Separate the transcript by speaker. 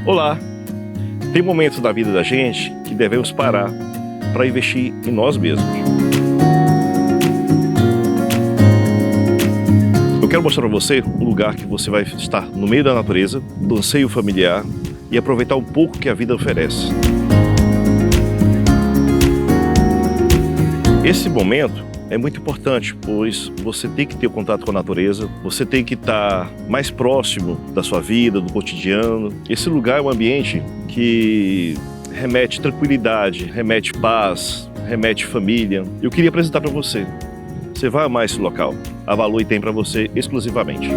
Speaker 1: Olá! Tem momentos da vida da gente que devemos parar para investir em nós mesmos. Eu quero mostrar para você um lugar que você vai estar no meio da natureza, do anseio familiar e aproveitar um pouco que a vida oferece. Esse momento é muito importante, pois você tem que ter contato com a natureza, você tem que estar mais próximo da sua vida, do cotidiano. Esse lugar é um ambiente que remete tranquilidade, remete paz, remete família. Eu queria apresentar para você. Você vai amar esse local. A Valor tem para você exclusivamente.